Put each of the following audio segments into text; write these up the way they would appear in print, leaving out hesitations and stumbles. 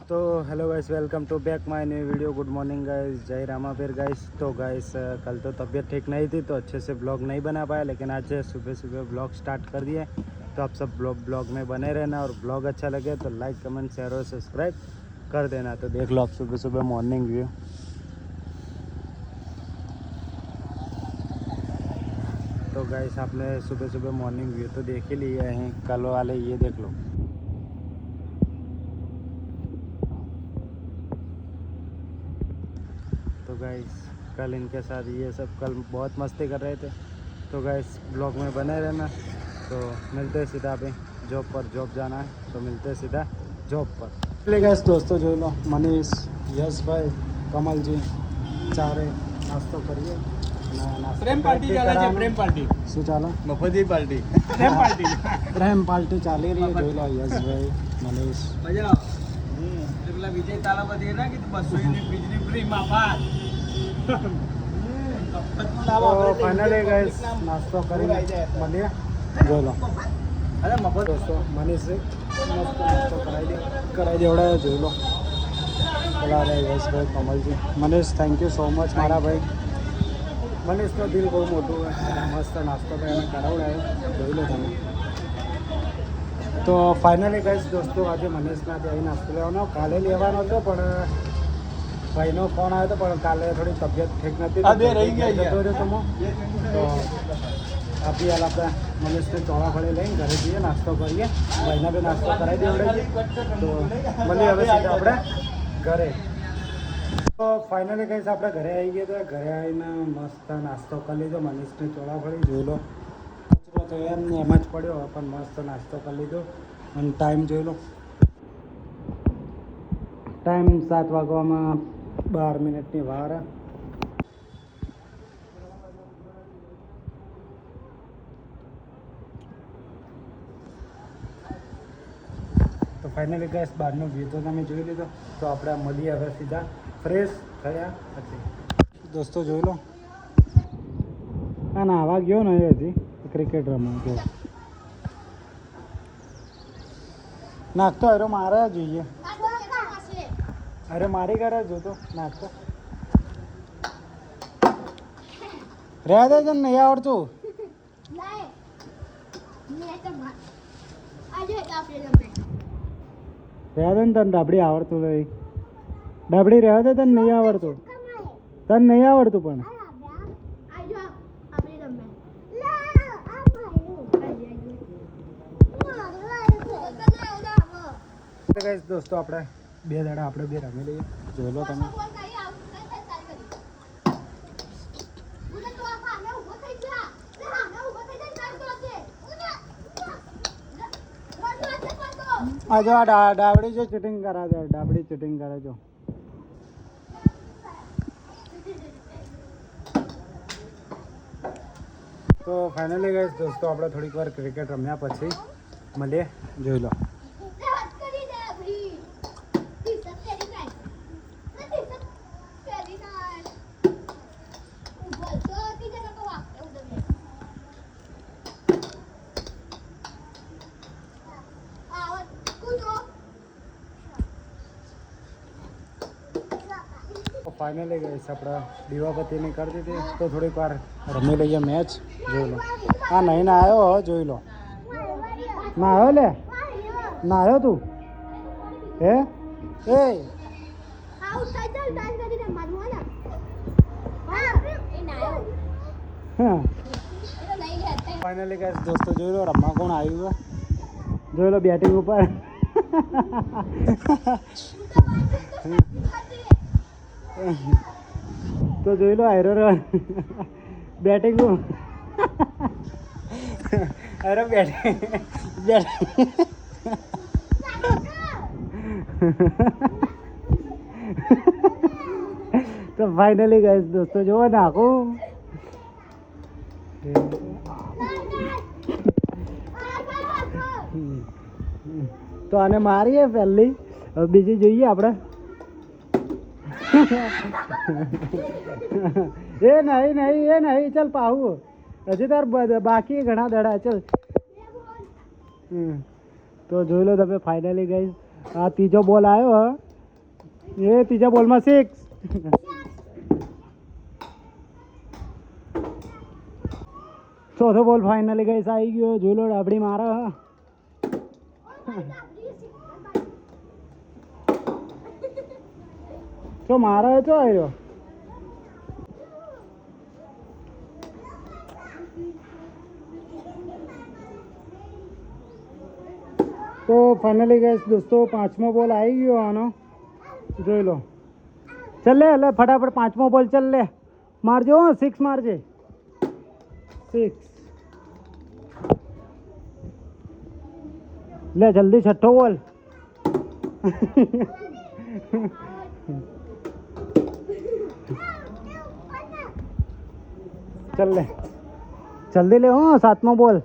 तो hello guys, welcome to back my new video. Good morning guys, जय Ramapir guys. तो guys कल तो तबीयत ठीक नहीं थी तो अच्छे से ब्लॉग नहीं बना पाया, लेकिन आज सुबह सुबह ब्लॉग स्टार्ट कर दिए। तो आप सब ब्लॉग में बने रहना, और ब्लॉग अच्छा लगे तो लाइक कमेंट शेयर और सब्सक्राइब कर देना। तो देख लो आप सुबह सुबह मॉर्निंग व्यू। तो गाइस आपने सुबह सुबह मॉर्निंग व्यू तो देख ही लिए हैं, कल वाले ये देख लो। तो गाइस कल इनके साथ ये सब कल बहुत मस्ती कर रहे थे। तो गाइस ब्लॉग में बने रहना। तो मिलते हैं सीधा अभी जॉब पर, जॉब जाना है तो मिलते हैं सीधा जॉब पर। चलिए गाइस दोस्तों, जो लो मनीष, यश भाई, कमल जी चारे नाश्तो કરીએ। પ્રેમ પાર્ટી ચાલે છે, પ્રેમ પાર્ટી શું ચાલે? મફતી પાર્ટી, પ્રેમ પાર્ટી, પ્રેમ પાર્ટી ચાલી રહી है। જોઈ લો યશભાઈ, મનીષ। મજા પેલા વિજય તાલાપતિ ના કીધું 200 યુનિટ વીજળી ફ્રી માં તો ફાઇનલી ગાઈસ નાસ્તો કરીને મળીએ। જોઈ લો અરે મફત दोस्तों मनीष से मस्त नाश्तो कराई देवड़ा। જોઈ લો પેલા રે યશભાઈ, કમલજી, Manish thank you so much મારા ભાઈ। મનીષનો દિલ બહુ મોટું હોય, મસ્ત નાસ્તો તો એને કરાવડાયો। જોઈ લો તમે। તો ફાઇનલી ગાઈસ દોસ્તો આજે મનીષના ત્યાં નાસ્તો લેવાનો કાલે લેવાનો હતો, પણ ભાઈનો ફોન આવ્યો હતો, પણ કાલે થોડી તબિયત ઠીક નથી, અબે રહી ગયા જતો રહ્યો તો अभी हाल अपना मनीष ने चौड़ा फड़े लઈને घरे જઈએ, નાસ્તો કરીએ, ભાઈને બી નાસ્તો કરાવી દેવડાવીએ। તો મળીએ હવે સીધા આપણે ઘરે। તો ફાઇનલી કહીશ આપણે ઘરે આવી ગયા હતા। ઘરે આવીને મસ્ત નાસ્તો કરી લીધો, મનીષને ચોળા ફળી। જોઈ લો કચરો તો એમ ને એમ જ પડ્યો, પણ મસ્ત નાસ્તો કરી લીધો। અને ટાઈમ જોઈ લો, ટાઈમ 7 વાગવામાં 12 મિનિટની વાર। તો ફાઇનલી ગેસ બહારનો વ્યૂ તો તમે જોઈ લીધો। તો આપણે મળીએ હવે સીધા ફ્રેશ થયા પછી। દોસ્તો જોઈ લો, આ નાવા ગયો ને હજી ક્રિકેટ રમવા ગયો, નાખતો અરે મારે જોઈએ, અરે મારી ઘરે જોતો નાખતો રહ્યા દે તને નહીં આવડતું। રહ્યા દે ને તને ડાબડી આવડતું નહીં, ડાબડી રહ્યા દે તને નહીં આવડતું, તને નહીં આવડતું પણ। દોસ્તો આપણે 2 દાડા આપણે 2 રમી લઈએ। જોઈ લો તમે। આ જો આ ડાબડી જો ચીટિંગ કરા દે, ડાબડી ચીટિંગ કરે જો। તો ફાઇનલી ગાઈસ દોસ્તો આપણે થોડીક વાર ક્રિકેટ રમ્યા પછી મળીએ। જોઈ લો ફાઇનલી ગાઈસ આપણે દીવાબત્તીની કરી દીધી। તો થોડીક વાર રમી લઈએ મેચ। જોઈ લો આ નહીં ના આવ્યો, જોઈ લો ના આવ્યો, લે ના આવ્યો તું હે એ ફાઇનલી ગાઈસ દોસ્તો જોઈ લો રમવા કોણ આવ્યું છે। જોઈ લો બેટિંગ ઉપર તો જોઈ લો આયરો બેટિંગ અરે બેટિંગ તો ફાઇનલી ગાઈસ દોસ્તો જોવો નાખું તો આને મારીએ પહેલી, હવે બીજી જોઈએ આપણે। એ નહીં નહીં એ નહીં, ચાલ પાહું હજી તાર બાકી ઘણા દડા, ચાલ। તો જોઈ લો તમે ફાઇનલી ગાઈસ આ ત્રીજો બોલ આવ્યો એ ત્રીજા બોલમાં 6. ચોથો બોલ ફાઇનલી ગાઈસ આવી ગયો. જોઈ લો ડાબડી મારે. તો મારે ચો આવ્યો. તો ફાઇનલી ગાઈસ દોસ્તો 5મો બોલ આવી ગયો આનો. જોઈ લો. ચલ લે લે ફટાફટ 5મો બોલ ચલ લે. મારજો 6 મારજે. 6 લે જલ્દી છઠ્ઠો બોલ. चल ले जल्दी ले. 7मो बोल.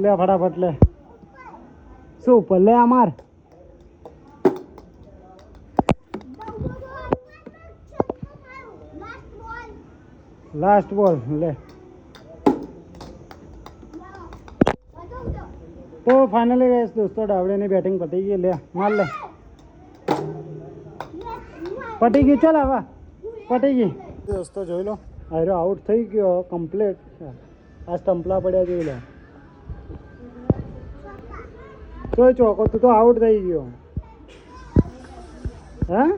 ले फटाफट ले. શું ઉપર લે અમાર. લાસ્ટ બોલ લે. તો ફાઇનલી ગાઈસ દોસ્તો ડાવડેની બેટિંગ પતી ગઈ. લે માર લે. પતી ગઈ. ચાલ હવે પતી ગઈ. દોસ્તો જોઈ લો આયરો આઉટ થઈ ગયો કમ્પ્લીટ. આ સ્ટમ્પલા પડ્યા જોઈ લો. તો ચોકો તું તો આઉટ થઈ ગયો. હા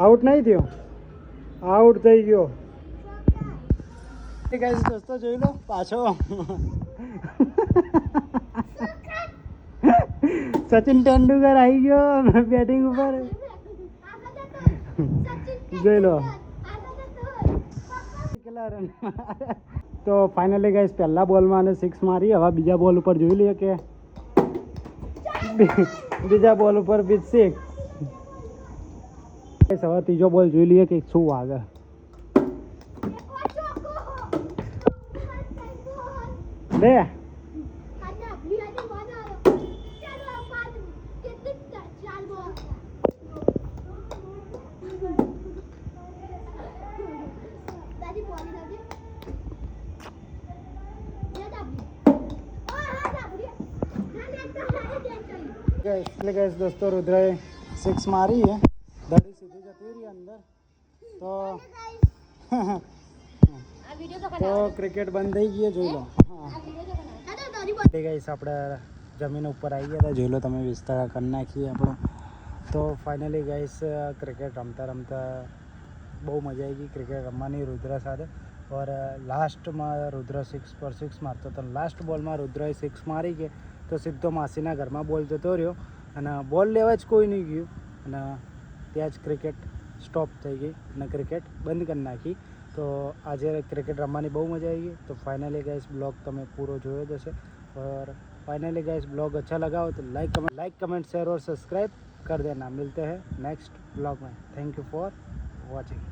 આઉટ નહીં થયો. આઉટ થઈ ગયો. ગાઈસ દોસ્તો જોઈ લો પાછો સચિન તેંડુલકર આવી ગયો બેટિંગ ઉપર. જોઈ લો કેટલા રન. તો ફાઇનલી ગાઈસ પહેલા બોલમાં અને 6 મારી. હવે બીજા બોલ ઉપર જોઈ લઈએ કે બીજા બોલ ઉપર બી 6. હવે ત્રીજો બોલ જોઈ લઈએ કે શું વાગે. લે એટલે ગાઈસ દોસ્તો રુદ્રએ 6 મારી है. દડી સીધી જતી રહી અંદર. તો ક્રિકેટ બંધ થઈ ગઈ. જોઈ લો. હા ગાઈસ આપણે જમીન ઉપર આવી ગયા હતા. જોઈ લો તમે વિસ્તાર કરી નાખીએ આપણો. તો ફાઇનલી ગાઈસ ક્રિકેટ રમતા રમતા બહુ મજા આવી ગઈ ક્રિકેટ રમવાની રુદ્ર સાથે. और લાસ્ટમાં રુદ્ર 6 પર 6 મારતો હતો. લાસ્ટ બોલમાં રુદ્રએ 6 મારી કે તો સીધો માસીના ઘરમાં બોલ જતો રહ્યો અને બોલ લેવા જ કોઈ નહીં ગયું અને ત્યાં જ ક્રિકેટ સ્ટોપ થઈ ગઈ અને ક્રિકેટ બંધ કરી નાખી. તો આજે ક્રિકેટ રમવાની બહુ મજા આવી ગઈ. તો फाइनली गाइस ब्लॉग તમે પૂરો જોયો જ હશે. और फाइनली गाइस ब्लॉग अच्छा लगा हो तो लाइक कमेंट शेयर और सब्सक्राइब कर देना. मिलते हैं नेक्स्ट ब्लॉग में. Thank you for watching.